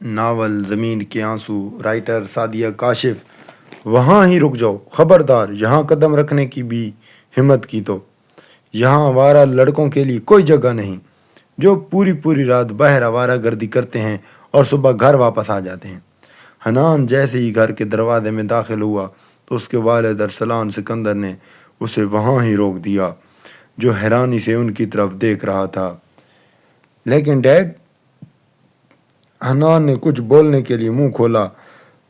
Novel زمین کے آنسو، رائٹر سعدیہ کاشف۔ وہاں ہی رک جاؤ، خبردار یہاں قدم رکھنے کی بھی ہمت کی تو یہاں آوارہ لڑکوں کے لیے کوئی جگہ نہیں، جو پوری پوری رات باہر آوارہ گردی کرتے ہیں اور صبح گھر واپس آ جاتے ہیں۔ حنان جیسے ہی گھر کے دروازے میں داخل ہوا تو اس کے والد ارسلان سکندر نے اسے وہاں ہی روک دیا، جو حیرانی سے ان کی طرف دیکھ رہا تھا۔ لیکن ڈیڈ، حنان نے کچھ بولنے کے لیے منہ کھولا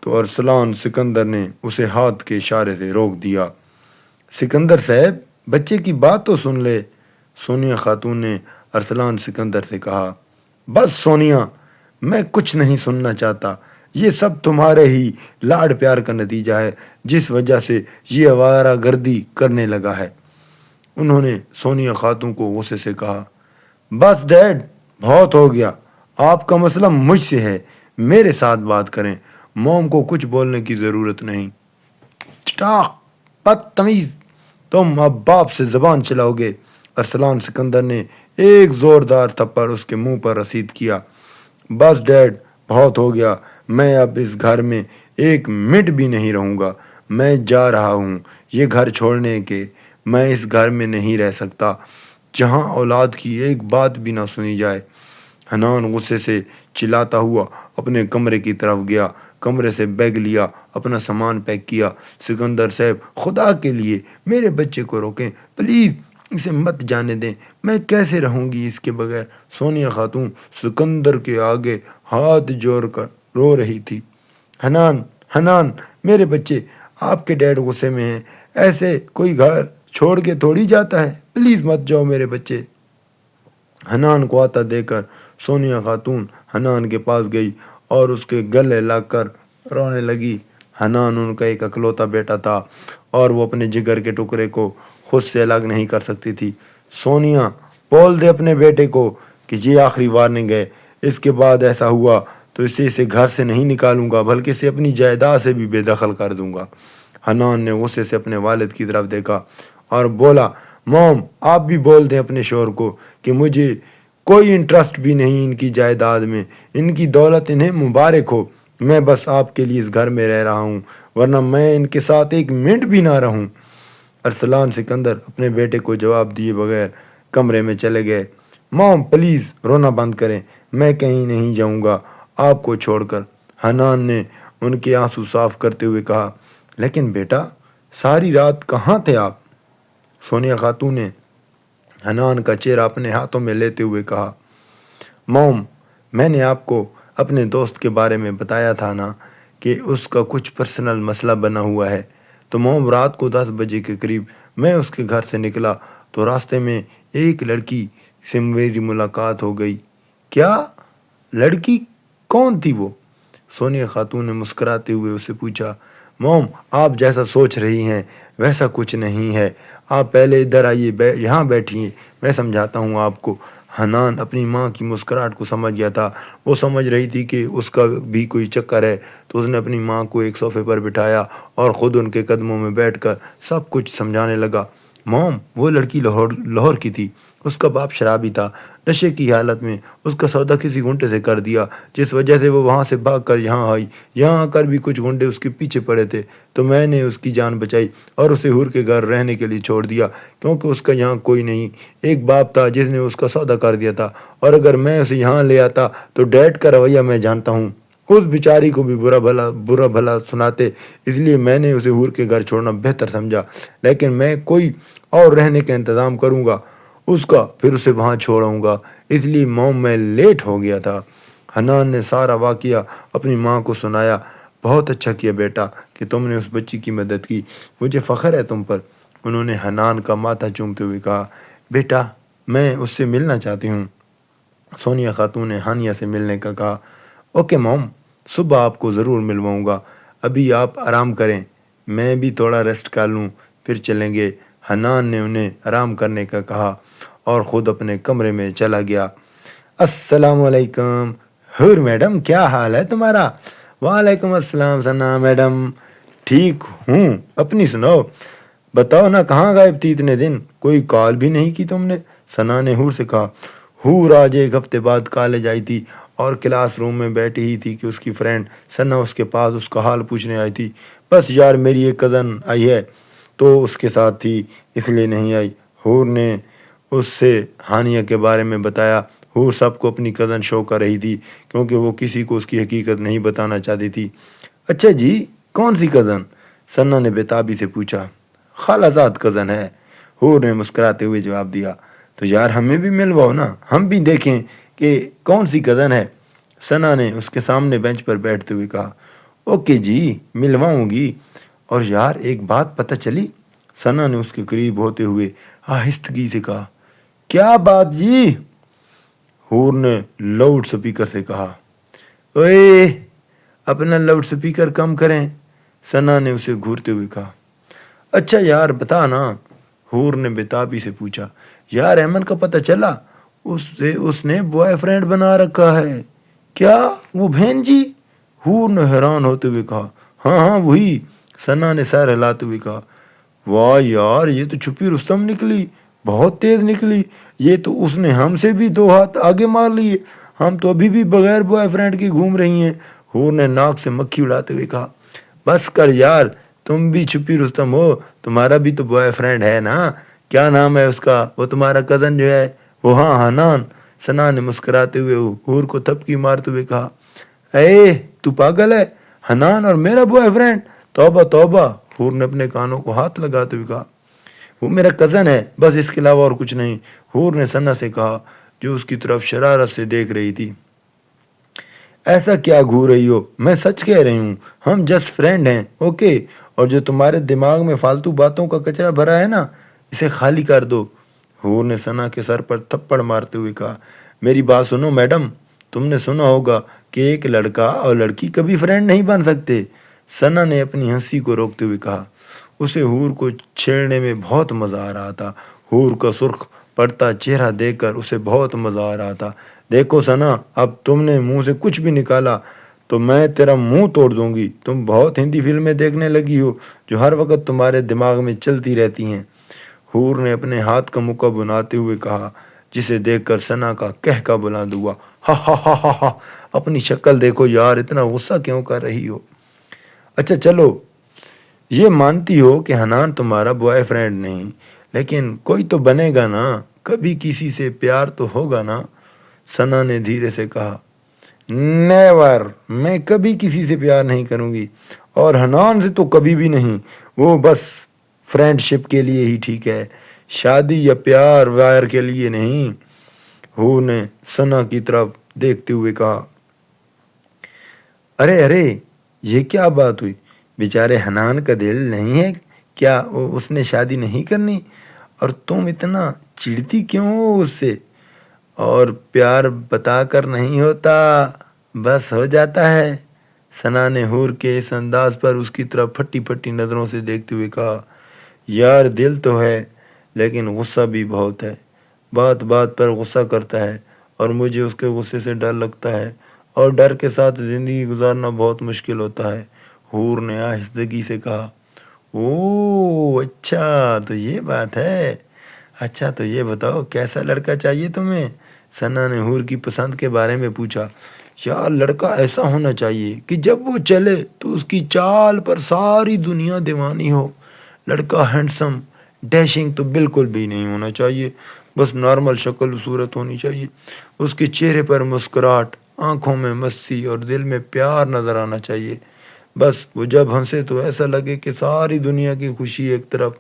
تو ارسلان سکندر نے اسے ہاتھ کے اشارے سے روک دیا۔ سکندر صاحب، بچے کی بات تو سن لے، سونیا خاتون نے ارسلان سکندر سے کہا۔ بس سونیا، میں کچھ نہیں سننا چاہتا، یہ سب تمہارے ہی لاڈ پیار کا نتیجہ ہے جس وجہ سے یہ آوارہ گردی کرنے لگا ہے، انہوں نے سونیا خاتون کو غصے سے کہا۔ بس ڈیڈ، بہت ہو گیا، آپ کا مسئلہ مجھ سے ہے، میرے ساتھ بات کریں، موم کو کچھ بولنے کی ضرورت نہیں۔ چٹاق، بدتمیز، تم اب باپ سے زبان چلاؤ گے؟ ارسلان سکندر نے ایک زوردار تھپڑ اس کے منہ پر رسید کیا۔ بس ڈیڈ، بہت ہو گیا، میں اب اس گھر میں ایک منٹ بھی نہیں رہوں گا، میں جا رہا ہوں یہ گھر چھوڑنے کے، میں اس گھر میں نہیں رہ سکتا جہاں اولاد کی ایک بات بھی نہ سنی جائے۔ حنان غصے سے چلاتا ہوا اپنے کمرے کی طرف گیا، کمرے سے بیگ لیا، اپنا سامان پیک کیا۔ سکندر صاحب، خدا کے لیے میرے بچے کو روکیں، پلیز اسے مت جانے دیں، میں کیسے رہوں گی اس کے بغیر؟ سونیا خاتون سکندر کے آگے ہاتھ جوڑ کر رو رہی تھی۔ حنان، حنان، میرے بچے، آپ کے ڈیڈ غصے میں ہیں، ایسے کوئی گھر چھوڑ کے تھوڑی جاتا ہے، پلیز مت جاؤ میرے بچے۔ حنان کو آتا دے کر سونیا خاتون حنان کے پاس گئی اور اس کے گلے لگ کر رونے لگی۔ حنان ان کا ایک اکلوتا بیٹا تھا اور وہ اپنے جگر کے ٹکڑے کو خود سے الگ نہیں کر سکتی تھی۔ سونیا، بول دے اپنے بیٹے کو کہ یہ آخری وارننگ ہے، اس کے بعد ایسا ہوا تو اسے گھر سے نہیں نکالوں گا بلکہ اسے اپنی جائیداد سے بھی بے دخل کر دوں گا۔ حنان نے غصے سے اپنے والد کی طرف دیکھا اور بولا، موم، آپ بھی بول دیں اپنے شوہر کو کہ مجھے کوئی انٹرسٹ بھی نہیں ان کی جائیداد میں، ان کی دولت انہیں مبارک ہو، میں بس آپ کے لیے اس گھر میں رہ رہا ہوں، ورنہ میں ان کے ساتھ ایک منٹ بھی نہ رہوں۔ ارسلان سکندر اپنے بیٹے کو جواب دیے بغیر کمرے میں چلے گئے۔ موم، پلیز رونا بند کریں، میں کہیں نہیں جاؤں گا آپ کو چھوڑ کر، حنان نے ان کے آنسو صاف کرتے ہوئے کہا۔ لیکن بیٹا، ساری رات کہاں تھے آپ؟ سونیا خاتون نے حنان کا چہرہ اپنے ہاتھوں میں لیتے ہوئے کہا۔ موم، میں نے آپ کو اپنے دوست کے بارے میں بتایا تھا نا کہ اس کا کچھ پرسنل مسئلہ بنا ہوا ہے، تو موم رات کو 10 بجے کے قریب میں اس کے گھر سے نکلا تو راستے میں ایک لڑکی سے میری ملاقات ہو گئی۔ کیا؟ لڑکی کون تھی وہ؟ سونیا خاتون نے مسکراتے ہوئے اسے پوچھا۔ موم، آپ جیسا سوچ رہی ہیں ویسا کچھ نہیں ہے، آپ پہلے ادھر آئیے، یہاں بیٹھیے، میں سمجھاتا ہوں آپ کو۔ حنان اپنی ماں کی مسکراہٹ کو سمجھ گیا تھا، وہ سمجھ رہی تھی کہ اس کا بھی کوئی چکر ہے، تو اس نے اپنی ماں کو ایک صوفے پر بٹھایا اور خود ان کے قدموں میں بیٹھ کر سب کچھ سمجھانے لگا۔ موم، وہ لڑکی لاہور کی تھی، اس کا باپ شرابی تھا، نشے کی حالت میں اس کا سودا کسی گھنٹے سے کر دیا، جس وجہ سے وہ وہاں سے بھاگ کر یہاں آئی، یہاں آ کر بھی کچھ گھنٹے اس کے پیچھے پڑے تھے، تو میں نے اس کی جان بچائی اور اسے حور کے گھر رہنے کے لیے چھوڑ دیا، کیونکہ اس کا یہاں کوئی نہیں، ایک باپ تھا جس نے اس کا سودا کر دیا تھا، اور اگر میں اسے یہاں لے آتا تو ڈیڈ کا رویہ میں جانتا ہوں، اس بیچاری کو بھی برا بھلا سناتے، اس لیے میں نے اسے حور کے گھر چھوڑنا بہتر سمجھا، لیکن میں کوئی اور رہنے کا انتظام کروں گا اس کا، پھر اسے وہاں چھوڑاؤں گا، اس لیے موم میں لیٹ ہو گیا تھا۔ حنان نے سارا واقعہ اپنی ماں کو سنایا۔ بہت اچھا کیا بیٹا کہ تم نے اس بچی کی مدد کی، مجھے فخر ہے تم پر، انہوں نے حنان کا ماتھا چومتے ہوئے کہا۔ بیٹا، میں اس سے ملنا چاہتی ہوں، سونیا خاتون نے ہانیہ سے ملنے کا کہا۔ اوکے موم، صبح آپ کو ضرور ملواؤں گا، ابھی آپ آرام کریں، میں بھی تھوڑا ریسٹ کر لوں، پھر چلیں گے۔ حنان نے انہیں آرام کرنے کا کہا اور خود اپنے کمرے میں چلا گیا۔ السلام علیکم حور میڈم، کیا حال ہے تمہارا؟ وعلیکم السلام ثنا میڈم، ٹھیک ہوں، اپنی سناؤ، بتاؤ نا کہاں غائب تھی اتنے دن، کوئی کال بھی نہیں کی تم نے، ثنا نے حور سے کہا۔ حور آج ایک ہفتے بعد کالج آئی تھی اور کلاس روم میں بیٹھی ہی تھی کہ اس کی فرینڈ ثنا اس کے پاس اس کا حال پوچھنے آئی تھی۔ بس یار میری ایک کزن آئی ہے تو اس کے ساتھ تھی اس لیے نہیں آئی۔ حور نے اس سے ہانیہ کے بارے میں بتایا۔ حور سب کو اپنی کزن شو کر رہی تھی کیونکہ وہ کسی کو اس کی حقیقت نہیں بتانا چاہتی تھی۔ اچھا جی، کون سی کزن؟ ثنا نے بےتابی سے پوچھا۔ خالہ زاد کزن ہے، حور نے مسکراتے ہوئے جواب دیا۔ تو یار ہمیں بھی ملواؤ نا، ہم بھی دیکھیں کہ کون سی کزن ہے، ثنا نے اس کے سامنے بینچ پر بیٹھتے ہوئے کہا۔ اوکے جی، ملواؤں گی۔ اور یار ایک بات پتہ چلی؟ ثنا نے اس کے قریب ہوتے ہوئے آہستگی سے کہا۔ کیا بات جی؟ حور نے لاؤڈ سپیکر سے کہا۔ اوئے اپنا لاؤڈ سپیکر کم کریں، ثنا نے اسے گھورتے ہوئے کہا۔ اچھا یار بتا نا، حور نے بےتابی سے پوچھا۔ یار ایمن کا پتہ چلا، اس نے بوائے فرینڈ بنا رکھا ہے۔ کیا وہ بہن جی؟ حور نے حیران ہوتے ہوئے کہا۔ ہاں ہاں وہی، ثنا نے سر ہلاتے ہوئے کہا۔ واہ یار یہ تو چھپی رستم نکلی، بہت تیز نکلی، یہ تو اس نے ہم سے بھی 2 ہاتھ آگے مار لیے، ہم تو ابھی بھی بغیر بوائے فرینڈ کے گھوم رہی ہیں۔ حور نے ناک سے مکھی اڑاتے ہوئے کہا۔ بس کر یار، تم بھی چھپی رستم ہو، تمہارا بھی تو بوائے فرینڈ ہے نا، کیا نام ہے اس کا، وہ تمہارا کزن جو ہے وہ؟ ہاں حنان، ثنا نے مسکراتے ہوئے حور کو تھپکی مارتے ہوئے کہا۔ اے تو پاگل ہے، حنان اور میرا بوائے فرینڈ؟ توبہ توبہ، حور نے اپنے کانوں کو ہاتھ لگاتے ہوئے کہا۔ وہ میرا کزن ہے بس، اس کے علاوہ اور کچھ نہیں، حور نے ثنا سے کہا جو اس کی طرف شرارت سے دیکھ رہی تھی۔ ایسا کیا گھور رہی ہو، میں سچ کہہ رہی ہوں، ہم جسٹ فرینڈ ہیں، اوکے؟ اور جو تمہارے دماغ میں فالتو باتوں کا کچرا بھرا ہے نا، اسے خالی کر دو، حور نے ثنا کے سر پر تھپڑ مارتے ہوئے کہا۔ میری بات سنو میڈم، تم نے سنا ہوگا کہ ایک لڑکا اور لڑکی کبھی فرینڈ نہیں بن سکتے، ثنا نے اپنی ہنسی کو روکتے ہوئے کہا۔ اسے حور کو چھیڑنے میں بہت مزہ آ رہا تھا، حور کا سرخ پڑتا چہرہ دیکھ کر اسے بہت مزہ آ رہا تھا۔ دیکھو ثنا، اب تم نے منہ سے کچھ بھی نکالا تو میں تیرا منہ توڑ دوں گی، تم بہت ہندی فلمیں دیکھنے لگی ہو جو ہر وقت تمہارے دماغ میں چلتی رہتی ہیں، حور نے اپنے ہاتھ کا مکہ بناتے ہوئے کہا، جسے دیکھ کر ثنا کا کہکا بلند ہوا۔ ہا ہا ہا ہا ہا، اپنی شکل دیکھو یار، اتنا غصہ کیوں کر رہی ہو؟ اچھا چلو یہ مانتی ہو کہ حنان تمہارا بوائے فرینڈ نہیں، لیکن کوئی تو بنے گا نا، کبھی کسی سے پیار تو ہوگا نا، ثنا نے دھیرے سے کہا۔ نیور، میں کبھی کسی سے پیار نہیں کروں گی، اور حنان سے تو کبھی بھی نہیں، وہ بس فرینڈ شپ کے لیے ہی ٹھیک ہے، شادی یا پیار وائر کے لیے نہیں، حور نے ثنا کی طرف دیکھتے ہوئے کہا۔ ارے ارے یہ کیا بات ہوئی، بیچارے حنان کا دل نہیں ہے کیا، اس نے شادی نہیں کرنی، اور تم اتنا چڑتی کیوں ہو اس سے؟ اور پیار بتا کر نہیں ہوتا، بس ہو جاتا ہے، ثنا نے حور کے اس انداز پر اس کی طرف پھٹی پھٹی نظروں سے دیکھتے ہوئے کہا۔ یار دل تو ہے لیکن غصہ بھی بہت ہے، بات بات پر غصہ کرتا ہے، اور مجھے اس کے غصے سے ڈر لگتا ہے، اور ڈر کے ساتھ زندگی گزارنا بہت مشکل ہوتا ہے، حور نے آہستگی سے کہا۔ اوہ اچھا تو یہ بات ہے، اچھا تو یہ بتاؤ کیسا لڑکا چاہیے تمہیں، ثنا نے حور کی پسند کے بارے میں پوچھا۔ یار لڑکا ایسا ہونا چاہیے کہ جب وہ چلے تو اس کی چال پر ساری دنیا دیوانی ہو، لڑکا ہینڈسم ڈیشنگ تو بالکل بھی نہیں ہونا چاہیے، بس نارمل شکل و صورت ہونی چاہیے، اس کے چہرے پر مسکراہٹ، آنکھوں میں مستی اور دل میں پیار نظر آنا چاہیے، بس وہ جب ہنسے تو ایسا لگے کہ ساری دنیا کی خوشی ایک طرف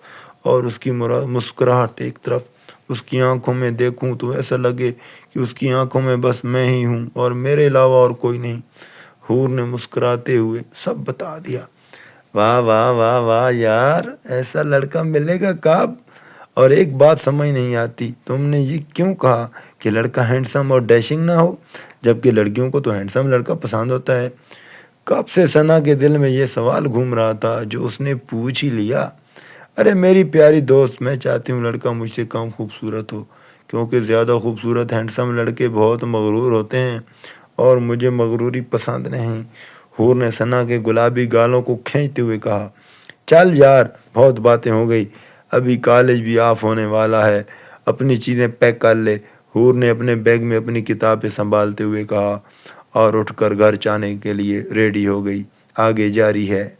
اور اس کی مسکراہٹ ایک طرف، اس کی آنکھوں میں دیکھوں تو ایسا لگے کہ اس کی آنکھوں میں بس میں ہی ہوں اور میرے علاوہ اور کوئی نہیں، حور نے مسکراتے ہوئے سب بتا دیا۔ واہ واہ واہ واہ یار، ایسا لڑکا ملے گا کب؟ اور ایک بات سمجھ نہیں آتی، تم نے یہ کیوں کہا کہ لڑکا ہینڈسم اور ڈیشنگ نہ ہو، جبکہ لڑکیوں کو تو ہینڈسم لڑکا پسند ہوتا ہے؟ کب سے ثنا کے دل میں یہ سوال گھوم رہا تھا جو اس نے پوچھ ہی لیا۔ ارے میری پیاری دوست، میں چاہتی ہوں لڑکا مجھ سے کم خوبصورت ہو، کیونکہ زیادہ خوبصورت ہینڈسم لڑکے بہت مغرور ہوتے ہیں، اور مجھے مغروری پسند نہیں، حور نے ثنا کے گلابی گالوں کو کھینچتے ہوئے کہا۔ چل یار بہت باتیں ہو گئی، ابھی کالج بھی آف ہونے والا ہے، اپنی چیزیں پیک کر لے، حور نے اپنے بیگ میں اپنی کتابیں سنبھالتے ہوئے کہا اور اٹھ کر گھر جانے کے لیے ریڈی ہو گئی۔ آگے جاری ہے۔